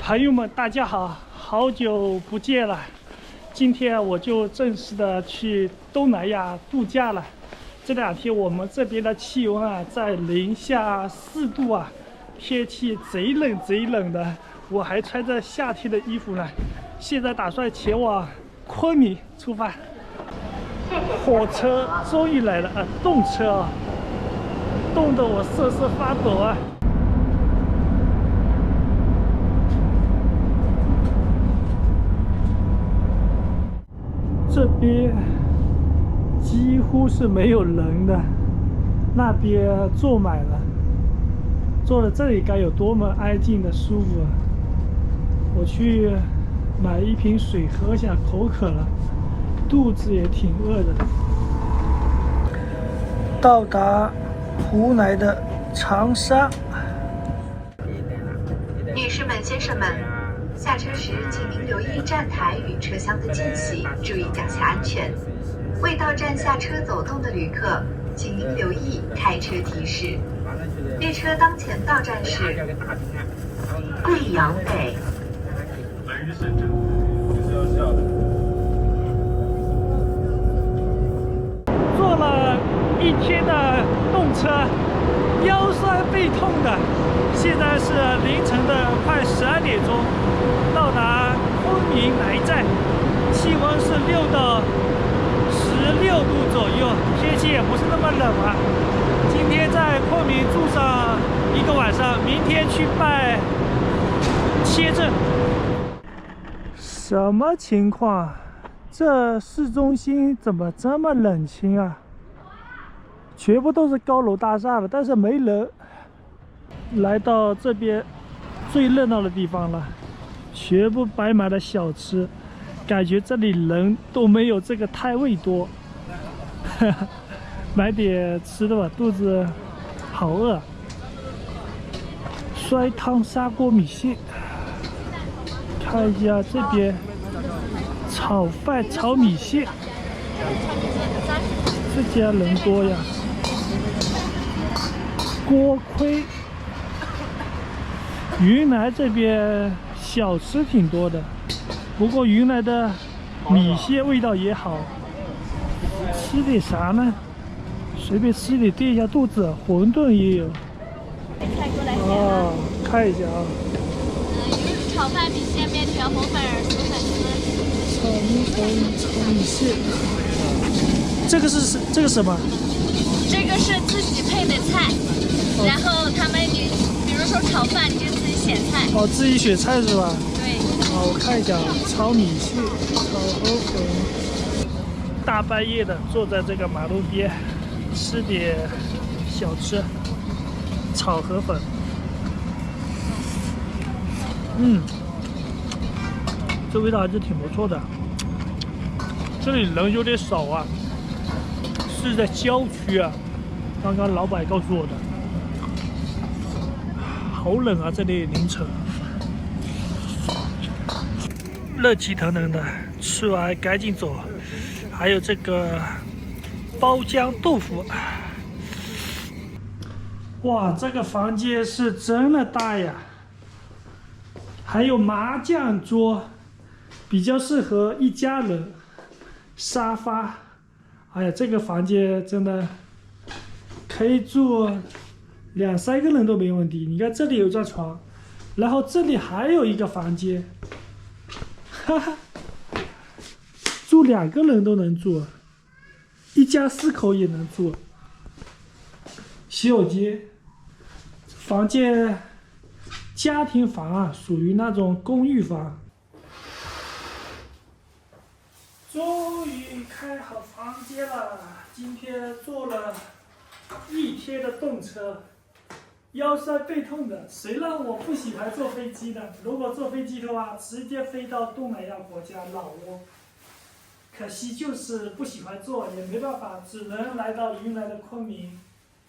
朋友们，大家好，好久不见了。今天我就正式的去东南亚度假了。这2天我们这边的气温啊，在-4度啊，天气贼冷贼冷的。我还穿着夏天的衣服呢。现在打算前往昆明出发。火车终于来了啊，动车啊，冻得我瑟瑟发抖啊。这边几乎是没有人的，那边坐满了，坐在这里该有多么安静的舒服啊！我去买一瓶水喝下，口渴了，肚子也挺饿的。到达湖南的长沙。女士们、先生们，下车时请您留意站台与车厢的间隙，注意脚下安全。未到站下车走动的旅客，请您留意开车提示。列车当前到站是贵阳北。坐了1天的动车，腰酸背痛的。现在是凌晨的快12点钟，到达昆明南站，气温是6到16度左右，天气也不是那么冷啊。今天在昆明住上1个晚上，明天去办签证。什么情况？这市中心怎么这么冷清啊？全部都是高楼大厦了，但是没人。来到这边最热闹的地方了，全部摆满了小吃，感觉这里人都没有这个摊位多。买点吃的吧，肚子好饿。酸汤砂锅米线，看一下这边炒饭炒米线，这家人多呀。锅盔。云南这边小吃挺多的，不过云南的米线味道也好。吃点啥呢？随便吃点垫一下肚子，馄饨也有。哦，看一下啊。有炒饭、米线、面条、红粉、熟粉丝。炒米粉、炒米线。这个是什么？这个是自己配的菜，然后他们比如说炒饭，你就自己选菜。哦，自己选菜是吧？对。好，我看一下，炒米线、炒河粉。大半夜的坐在这个马路边，吃点小吃，炒河粉。这味道还是挺不错的。这里人有点少啊，是在郊区啊。刚刚老板告诉我的。好冷啊，这里凌晨。热气腾腾的，吃完赶紧走。还有这个包浆豆腐。哇，这个房间是真的大呀！还有麻将桌，比较适合一家人。沙发，哎呀，这个房间真的可以住2、3个人都没问题。你看这里有张床，然后这里还有一个房间，哈哈，住2个人都能住，一家4口也能住。洗手间，房间家庭房啊，属于那种公寓房。终于开好房间了，今天坐了1天的动车，腰酸背痛的，谁让我不喜欢坐飞机呢？如果坐飞机的话，直接飞到东南亚国家老挝。可惜就是不喜欢坐，也没办法，只能来到云南的昆明，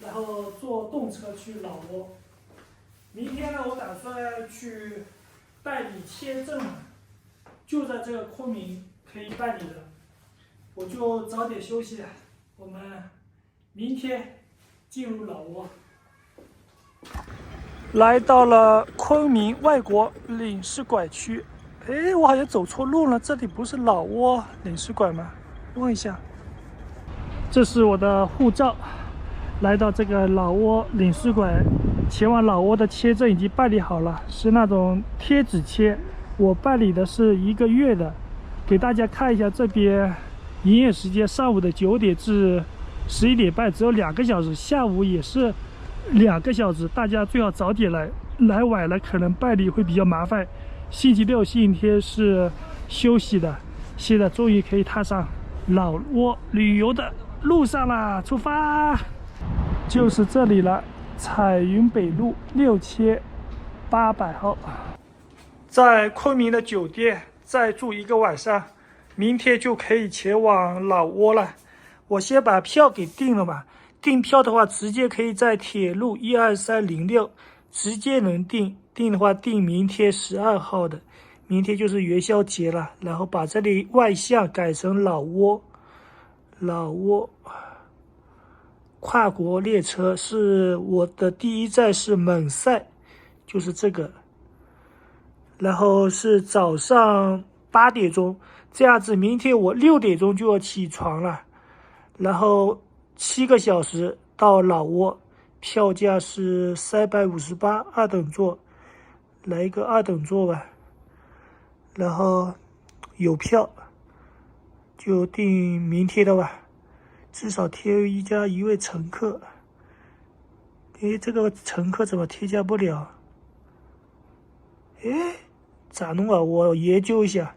然后坐动车去老挝。明天呢，我打算去办理签证，就在这个昆明可以办理的，我就早点休息，我们明天进入老挝。来到了昆明外国领事馆区。哎，我好像走错路了，这里不是老挝领事馆吗？问一下。这是我的护照，来到这个老挝领事馆，前往老挝的签证已经办理好了，是那种贴纸签，我办理的是1个月的。给大家看一下这边营业时间，上午的9点至11点半，只有2个小时，下午也是2个小时，大家最好早点来，来晚了可能办理会比较麻烦。星期六、星期天是休息的。现在终于可以踏上老挝旅游的路上啦，出发！就是这里了，彩云北路6800号，在昆明的酒店再住1个晚上，明天就可以前往老挝了。我先把票给订了吧。订票的话，直接可以在铁路12306直接能订。订的话，订明天12号的，明天就是元宵节了。然后把这里外向改成老挝，老挝跨国列车是我的第一站是勐赛，就是这个。然后是早上8点钟，这样子明天我6点钟就要起床了。然后7个小时到老挝，票价是358，二等座。来一个2等座吧，然后有票就订明天的吧，至少添加1位乘客。诶，这个乘客怎么添加不了？诶，咋弄啊？我研究一下。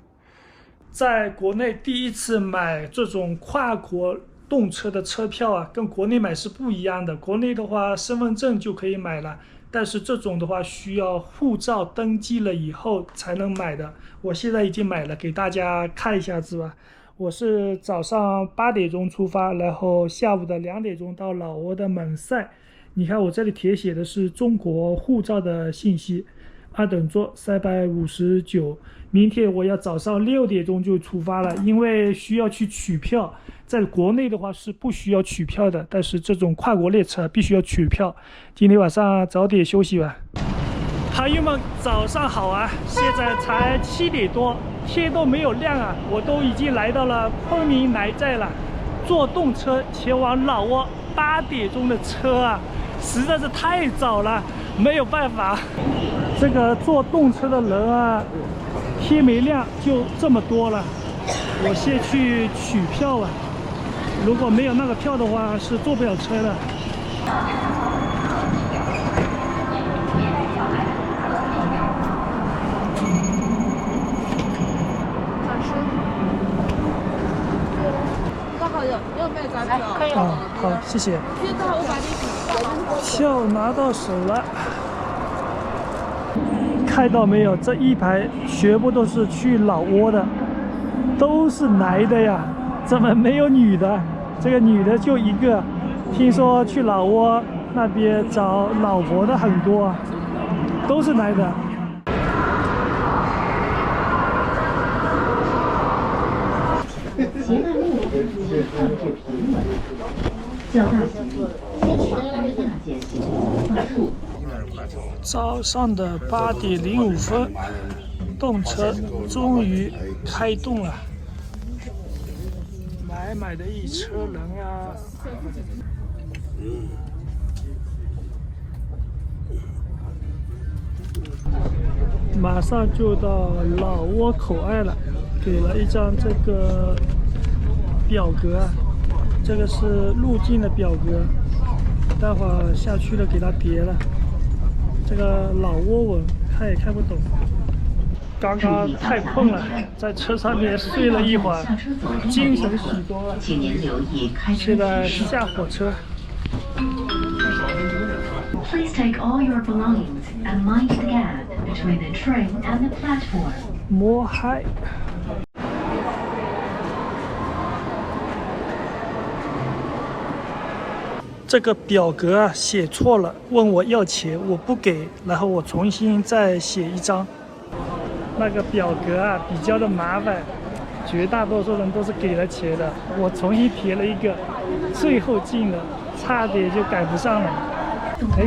在国内第一次买这种跨国动车的车票啊，跟国内买是不一样的。国内的话，身份证就可以买了。但是这种的话需要护照登记了以后才能买的。我现在已经买了，给大家看一下子吧。我是早上8点钟出发，然后下午的2点钟到老挝的勐赛。你看我这里填写的是中国护照的信息，2等座359。明天我要早上6点钟就出发了，因为需要去取票。在国内的话是不需要取票的，但是这种跨国列车必须要取票。今天晚上早点休息吧。朋友们，早上好啊！现在才7点多，天都没有亮啊，我都已经来到了昆明南寨了。坐动车前往老挝，8点钟的车啊，实在是太早了，没有办法。这个坐动车的人啊，天没亮就这么多了。我先去取票啊。如果没有那个票的话，是坐不了车的。好，谢谢。票拿到手了，看到没有？这一排全部都是去老挝的，都是男的呀。怎么没有女的？这个女的就1个。听说去老挝那边找老婆的很多，都是男的。早上的8点05分，动车终于开动了。满满的一车人啊！马上就到老挝口岸了，给了一张这个表格啊，这个是入境的表格，待会儿下去了给他叠了。这个老挝文看也看不懂。刚刚太困了，在车上面睡了一会儿，精神许多了。现在下火车。Please take all your belongings and mind the gap between the train and the platform. 摸嗨。这个表格啊写错了，问我要钱，我不给，然后我重新再写一张。那个表格啊比较的麻烦，绝大多数人都是给了钱的，我重新填了一个，最后进了，差点就赶不上了。哎，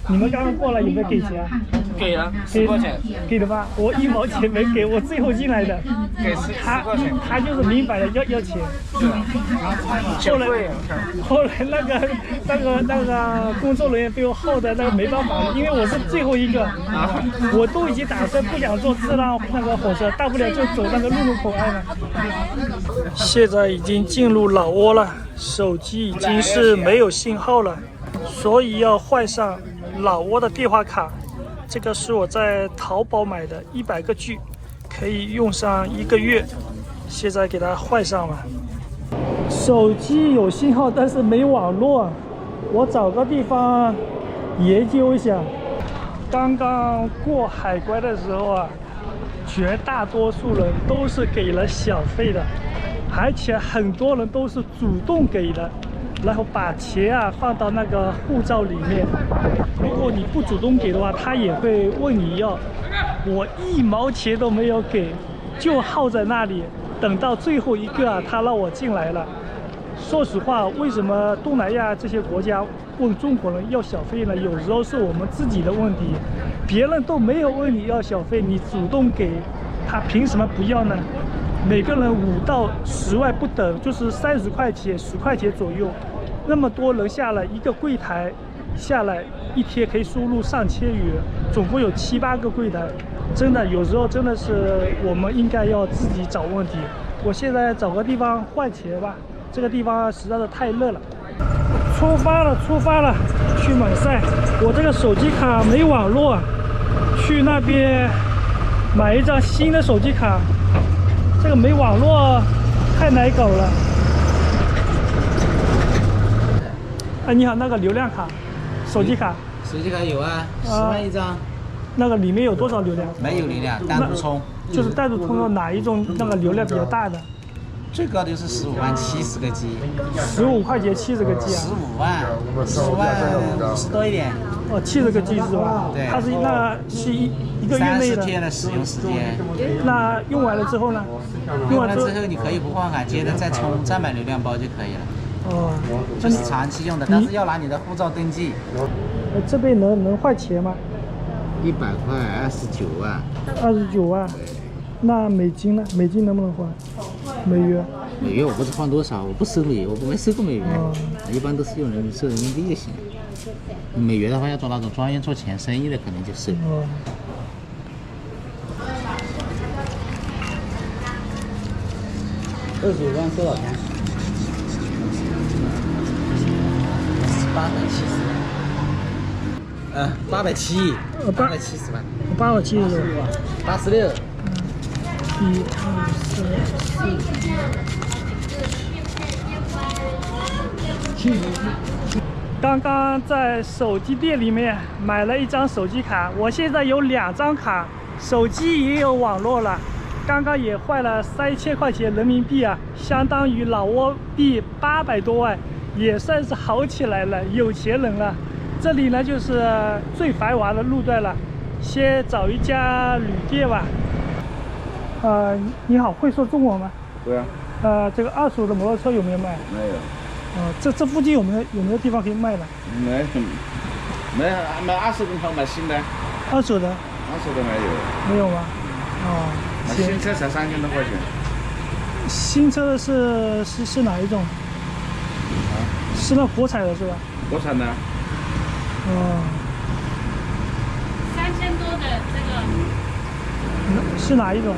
你们刚刚过来有没有给钱？给了10块钱，给的吧？我1毛钱没给，我最后进来的。给10块钱。他就是明摆的要钱。后来那个工作人员被我耗的那个没办法了，因为我是最后一个，我都已经打算不想坐次浪那个火车，大不了就走那个陆路口岸了。现在已经进入老挝了，手机已经是没有信号了，所以要换上老挝的电话卡。这个是我在淘宝买的，100个 G， 可以用上1个月。现在给它换上了。手机有信号，但是没网络。我找个地方研究一下。刚刚过海关的时候啊，绝大多数人都是给了小费的，而且很多人都是主动给的。然后把钱啊放到那个护照里面，如果你不主动给的话，他也会问你要。我1毛钱都没有给，就耗在那里，等到最后一个啊，他让我进来了。说实话，为什么东南亚这些国家问中国人要小费呢？有时候是我们自己的问题，别人都没有问你要小费，你主动给，他凭什么不要呢？每个人5到10万不等，就是30块钱、10块钱左右。那么多人下来，一个柜台下来一天可以输入上千元，总共有7、8个柜台。真的有时候真的是我们应该要自己找问题。我现在找个地方换钱吧，这个地方实在是太热了。出发了，去蒙塞。我这个手机卡没网络，去那边买一张新的手机卡。这个没网络太难搞了。哎，你好，那个流量卡，手机卡。手机卡有啊，10万1张。那个里面有多少流量？没有流量，单独充。就是单独充到哪一种那个流量比较大的？最高就是15万70个 G。15块钱70个 G 啊？15万50多一点。哦，70个 G 是吧？对。它是那是一个月内的。30天的使用时间。那用完了之后呢？用完了之后你可以不换卡，接着再买流量包就可以了。哦。就是长期用的，但是要拿你的护照登记。这边能换钱吗？100块29万。29万。那美金呢？美金能不能换？美元？美元我不知换多少，我不收美元，我没收过美元，一般都是用收人民币就行。美元的话要做那种专业做钱生意的，可能就收。25万多少钱？870。870万。870。86。1、2、3、4。刚刚在手机店里面买了一张手机卡，我现在有2张卡，手机也有网络了。刚刚也换了3000块钱人民币啊，相当于老挝币800多万，也算是好起来了，有钱人了。这里呢就是最繁华的路段了，先找一家旅店吧。你好，会说中文吗？会啊。这个2手的摩托车有没有卖？没有。这附近有没有地方可以卖的？没20的好，买新的。2手的？2手的没有。没有吗？买新车才3000多块钱。新车的是哪一种？是那国产的是吧？国产的。3000多的这个。是哪一种？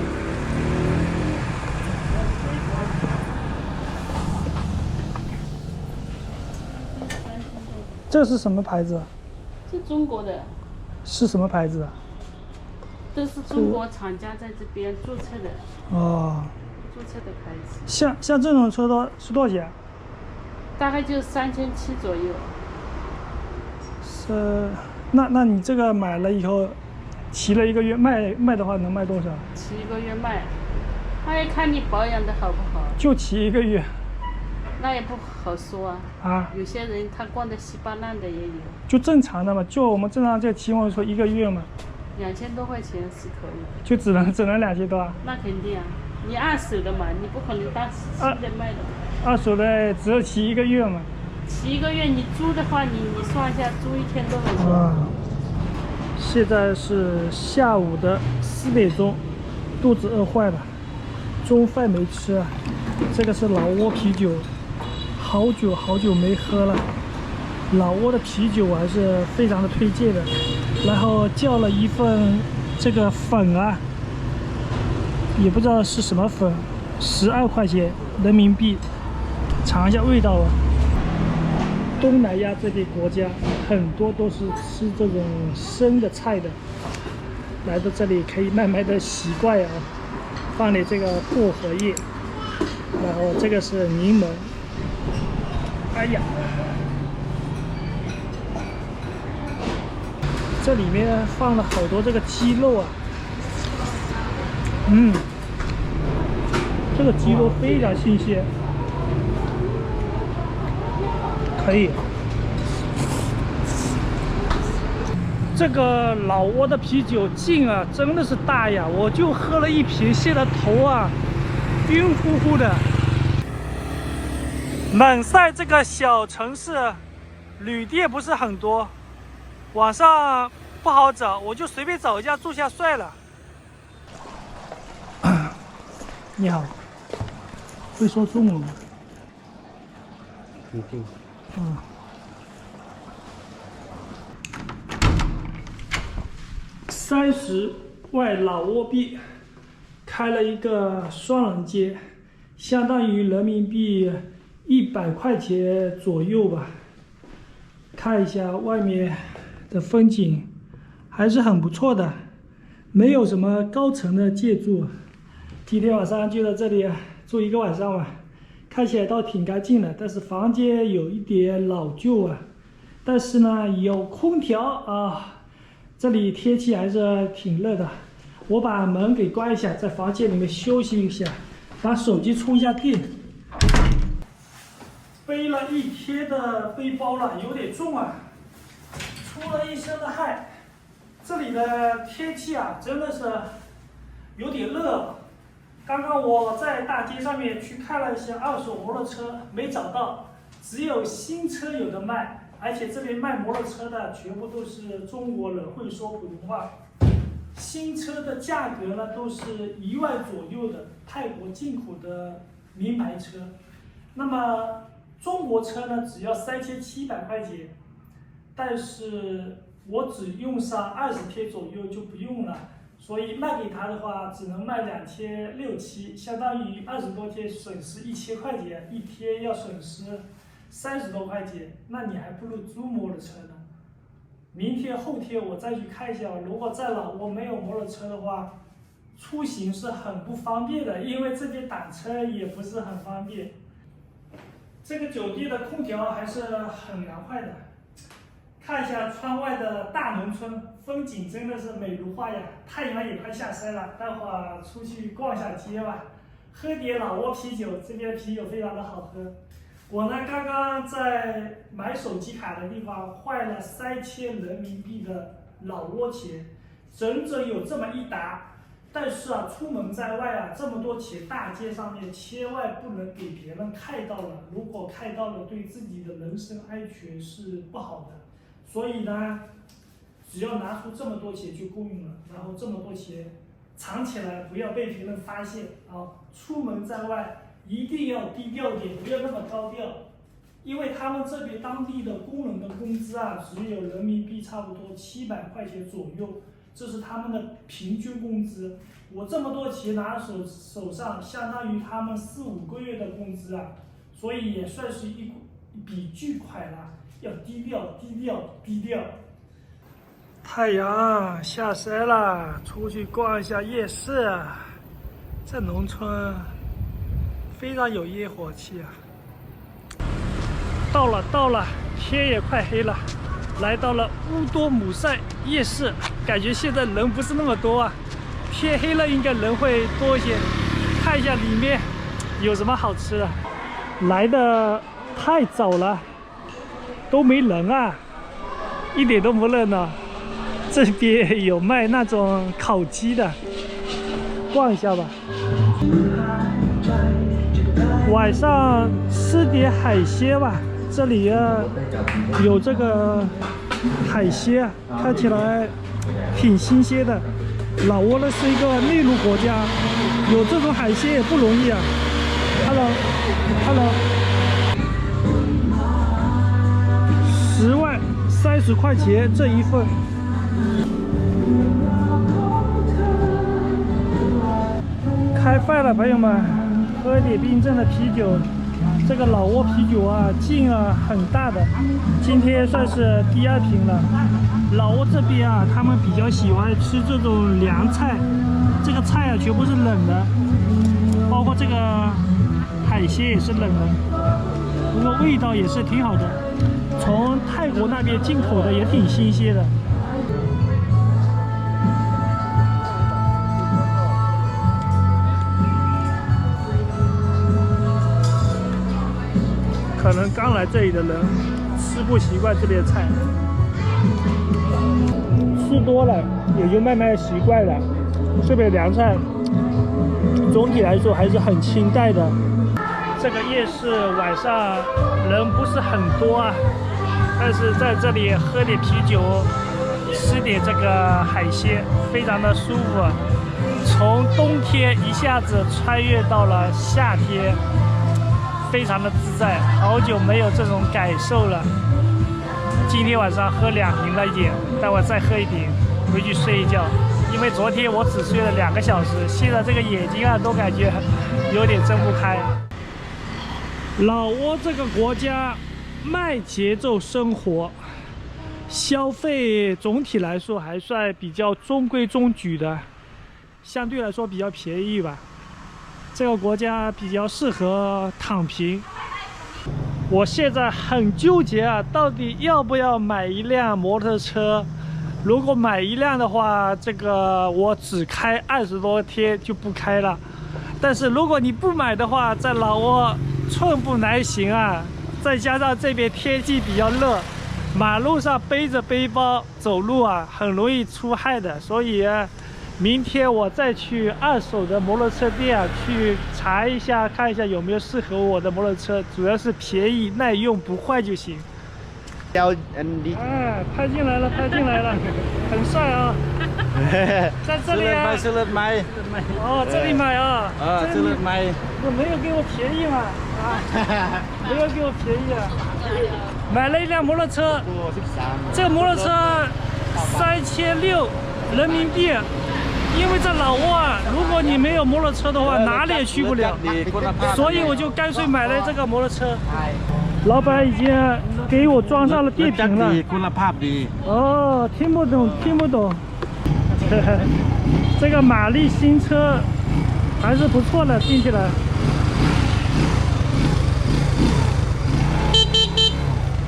这是什么牌子？是中国的。是什么牌子啊？都是中国厂家在这边注册的。注册的牌子。像这种车是多少钱？大概就3700左右。那你这个买了以后，骑了1个月卖的话能卖多少？骑1个月卖，那要看你保养的好不好。就骑1个月。那也不好说啊。有些人他逛得稀巴烂的也有。就正常的嘛，就我们正常这骑摩托车1个月嘛。2000多块钱是可以的。就只能2000多啊？那肯定啊，你2手的嘛，你不可能当新的卖的。2手的只有骑1个月嘛。骑1个月，你租的话，你算一下，租1天多少钱？现在是下午的4点钟，肚子饿坏了，中饭没吃。这个是老挝啤酒，好久没喝了。老挝的啤酒还是非常的推荐的。然后叫了一份这个粉啊，也不知道是什么粉，12块钱人民币，尝一下味道啊。东南亚这些国家很多都是吃这种生的菜的，来到这里可以慢慢的习惯啊。放点这个薄荷叶，然后这个是柠檬。哎呀，这里面放了好多这个鸡肉啊，这个鸡肉非常新鲜，可以。这个老挝的啤酒劲啊，真的是大呀！我就喝了1瓶，现在头啊晕乎乎的。冷塞这个小城市，旅店不是很多，晚上不好找，我就随便找一家住下算了。你好，会说中文吗？30万老挝币，开了一个双人间，相当于人民币100块钱左右吧。看一下外面的风景，还是很不错的，没有什么高层的建筑。今天晚上就在这里住1个晚上吧，看起来倒挺干净的，但是房间有一点老旧啊。但是呢，有空调啊。这里天气还是挺热的，我把门给关一下，在房间里面休息一下，把手机充一下电。背了1天的背包了，有点重啊，出了一身的汗。这里的天气啊，真的是有点热。刚刚我在大街上面去看了一下二手摩托车，没找到，只有新车有的卖。而且这边卖摩托车的全部都是中国人，会说普通话。新车的价格呢都是1万左右的，泰国进口的名牌车。那么中国车呢只要3700块钱，但是我只用上20天左右就不用了，所以卖给他的话只能卖2600-2700，相当于20多天损失1000块钱，一天要损失30多块钱，那你还不如租摩托车呢。明天后天我再去看一下，如果在老挝没有摩托车的话，出行是很不方便的，因为这边打车也不是很方便。这个酒店的空调还是很凉快的。看一下窗外的大农村，风景真的是美如画呀！太阳也快下山了，待会儿出去逛一下街吧，喝点老挝啤酒，这边的啤酒非常的好喝。我呢，刚刚在买手机卡的地方坏了3000人民币的老挝钱，整整有这么一沓。但是啊，出门在外啊，这么多钱，大街上面千万不能给别人看到了，如果看到了，对自己的人身安全是不好的。所以呢，只要拿出这么多钱就够用了，然后这么多钱藏起来，不要被别人发现啊。出门在外一定要低调点，不要那么高调，因为他们这边当地的工人的工资啊，只有人民币差不多700块钱左右，这是他们的平均工资。我这么多钱拿手上，相当于他们4-5个月的工资啊，所以也算是一笔巨款了。要低调，低调，低调。太阳下山了，出去逛一下夜市。这农村非常有烟火气啊！到了，天也快黑了，来到了乌多姆赛夜市，感觉现在人不是那么多啊，天黑了应该人会多一些。看一下里面有什么好吃的。来的太早了，都没人啊，一点都不热闹。这边有卖那种烤鸡的，逛一下吧。晚上吃点海鲜吧，这里啊有这个海鲜，看起来挺新鲜的。老挝呢是一个内陆国家，有这种海鲜也不容易啊。Hello， 10万30块钱这一份。开饭了，朋友们，喝点冰镇的啤酒。这个老挝啤酒啊，劲啊很大的，今天算是第2瓶了。老挝这边啊，他们比较喜欢吃这种凉菜，这个菜啊全部是冷的，包括这个海鲜也是冷的，不过味道也是挺好的，从泰国那边进口的也挺新鲜的。可能刚来这里的人吃不习惯这边菜，吃多了也就慢慢习惯了。这边凉菜总体来说还是很清淡的。这个夜市晚上人不是很多啊，但是在这里喝点啤酒，吃点这个海鲜，非常的舒服。从冬天一下子穿越到了夏天。非常的自在，好久没有这种感受了。今天晚上喝2瓶了已经，待会再喝1瓶，回去睡一觉。因为昨天我只睡了2个小时，现在这个眼睛啊都感觉有点睁不开。老挝这个国家慢节奏生活，消费总体来说还算比较中规中矩的，相对来说比较便宜吧。这个国家比较适合躺平。我现在很纠结啊，到底要不要买一辆摩托车？如果买一辆的话，这个我只开20多天就不开了。但是如果你不买的话，在老挝寸步难行啊！再加上这边天气比较热，马路上背着背包走路啊，很容易出汗的，所以明天我再去2手的摩托车店啊，去查一下，看一下有没有适合我的摩托车，主要是便宜耐用不坏就行。拍进来了，拍进来了，很帅啊！在这里啊，买，哦，这里买啊，这里买，我没有给我便宜嘛，没有给我便宜啊，买了一辆摩托车，这个摩托车3600人民币。因为在老挝啊，如果你没有摩托车的话，哪里也去不了，所以我就干脆买了这个摩托车。老板已经给我装上了电瓶了。哦，听不懂，听不懂。这个马力新车还是不错的，听起来。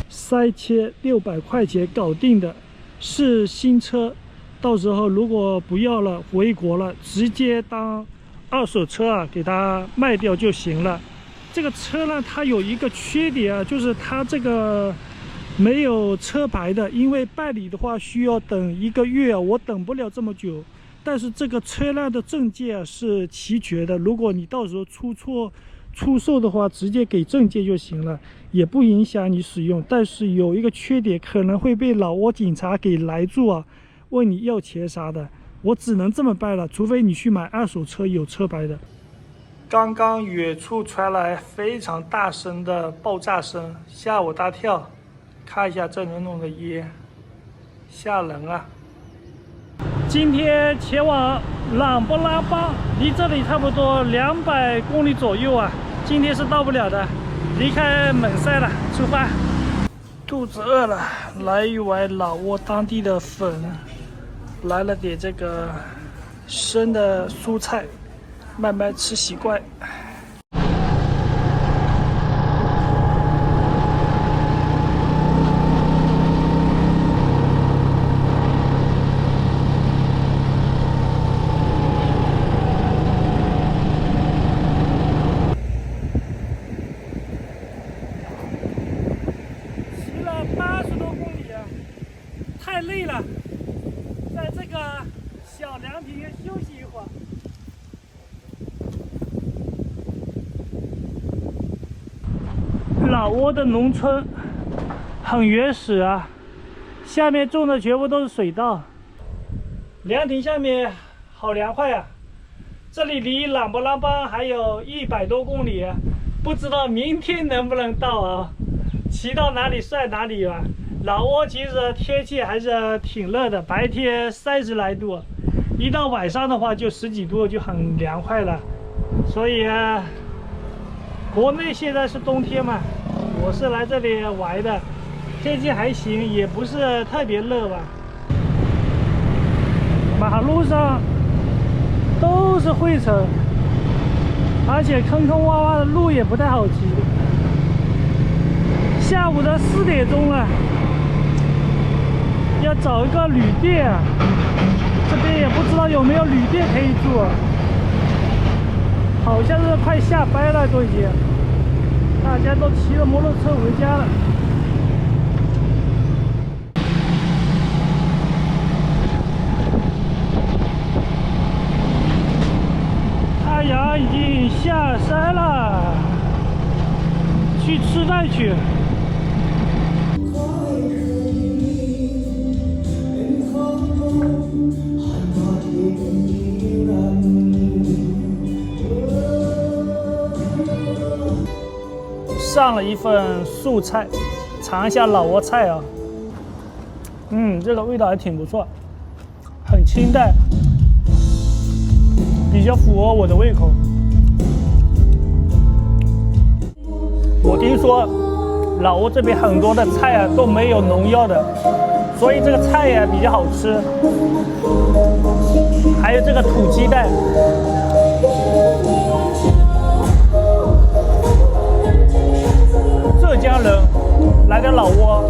3600块钱搞定的，是新车。到时候如果不要了，回国了，直接当2手车啊，给它卖掉就行了。这个车呢，它有一个缺点啊，就是它这个没有车牌的，因为办理的话需要等1个月，我等不了这么久。但是这个车辆的证件是齐全的，如果你到时候出售的话，直接给证件就行了，也不影响你使用。但是有一个缺点，可能会被老挝警察给拦住啊。问你要钱啥的，我只能这么办了，除非你去买2手车有车牌的。刚刚远处传来非常大声的爆炸声，吓我大跳。看一下这浓浓的烟，吓人啊！今天前往琅勃拉邦，离这里差不多200公里左右啊。今天是到不了的，离开蒙塞了，出发。肚子饿了，来一碗老挝当地的粉。来了点这个生的蔬菜，慢慢吃习惯。骑了80多公里啊，太累了。在这个小凉亭休息一会儿。老挝的农村很原始啊，下面种的全部都是水稻。凉亭下面好凉快啊！这里离琅勃琅邦还有100多公里，不知道明天能不能到啊？骑到哪里算哪里吧。老挝其实天气还是挺热的，白天30来度，一到晚上的话就10几度，就很凉快了。所以国内现在是冬天嘛，我是来这里玩的，天气还行，也不是特别热吧。马路上都是灰尘，而且坑坑洼洼的，路也不太好骑。下午的4点钟了，要找一个旅店，这边也不知道有没有旅店可以住，好像是快下班了都已经，大家都骑着摩托车回家了。太阳已经下山了，去吃饭去。上了一份素菜，尝一下老挝菜啊。这个味道还挺不错，很清淡，比较符合我的胃口。我听说老挝这边很多的菜啊都没有农药的，所以这个菜呀比较好吃。还有这个土鸡蛋，浙江人来到老挝，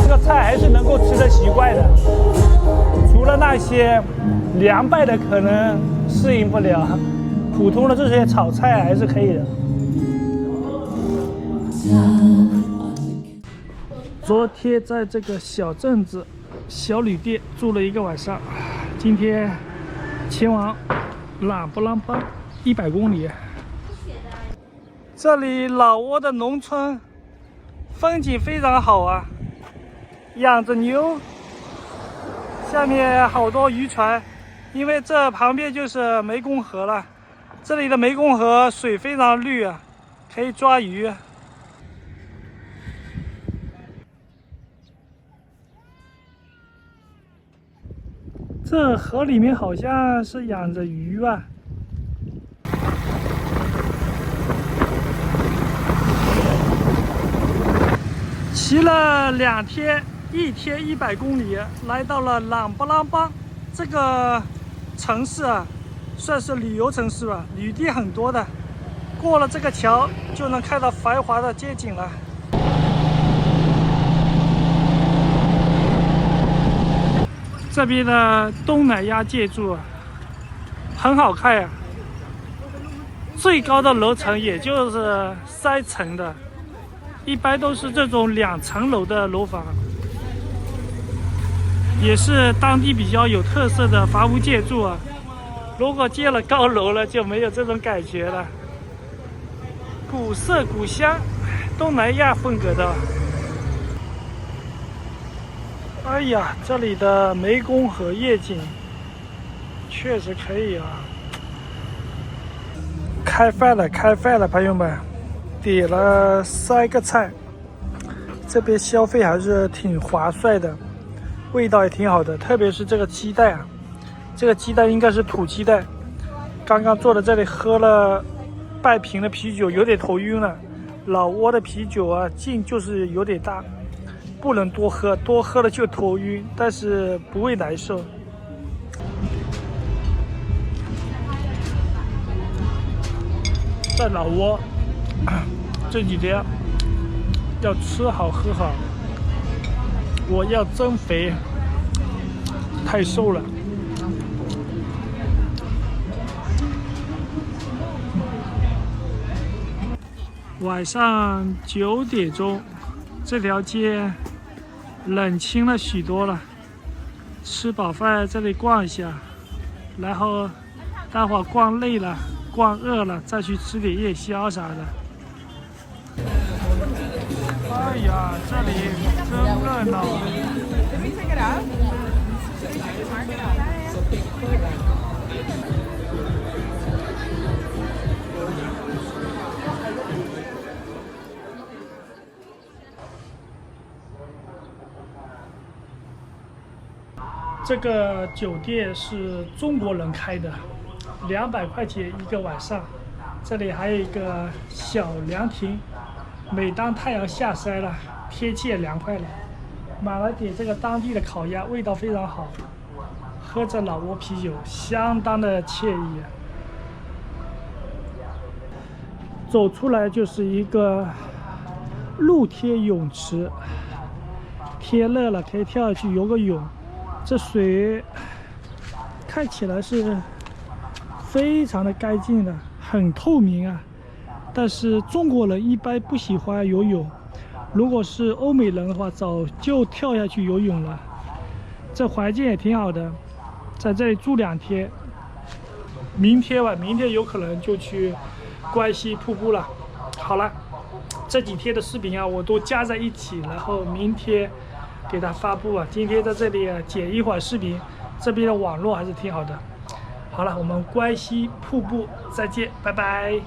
这个菜还是能够吃得习惯的，除了那些凉拌的可能适应不了，普通的这些炒菜还是可以的。昨天在这个小镇子、小旅店住了1个晚上，今天前往琅勃琅邦100公里。这里老挝的农村风景非常好啊，养着牛，下面好多渔船，因为这旁边就是湄公河了。这里的湄公河水非常绿啊，可以抓鱼。这河里面好像是养着鱼吧。骑了2天，1天100公里，来到了琅勃琅邦这个城市啊，算是旅游城市吧，旅店很多的。过了这个桥就能看到繁华的街景了。这边的东南亚建筑很好看呀，最高的楼层也就是3层的，一般都是这种2层楼的楼房，也是当地比较有特色的房屋建筑啊。如果建了高楼了，就没有这种感觉了。古色古香，东南亚风格的。哎呀，这里的湄公河夜景确实可以啊！开饭了，开饭了，朋友们，点了3个菜，这边消费还是挺划算的，味道也挺好的，特别是这个鸡蛋啊，这个鸡蛋应该是土鸡蛋。刚刚坐在这里喝了半瓶的啤酒，有点头晕了。老挝的啤酒啊，劲就是有点大。不能多喝，多喝了就头晕，但是不会难受。在老挝这几天要吃好喝好，我要增肥，太瘦了。晚上9点钟，这条街冷清了许多了。吃饱饭这里逛一下，然后待会儿逛累了、逛饿了，再去吃点夜宵啥的。哎呀，这里真热闹。这个酒店是中国人开的，200块钱一个晚上。这里还有一个小凉亭，每当太阳下山了，天气也凉快了，买了点这个当地的烤鸭，味道非常好，喝着老挝啤酒，相当的惬意。走出来就是一个露天泳池，天热了可以跳下去游个泳。这水看起来是非常的干净的，很透明啊。但是中国人一般不喜欢游泳，如果是欧美人的话，早就跳下去游泳了。这环境也挺好的，在这里住2天。明天有可能就去关西瀑布了。好了，这几天的视频啊，我都加在一起，然后明天给它发布啊。今天在这里剪一会儿视频，这边的网络还是挺好的。好了，我们关西瀑布再见，拜拜。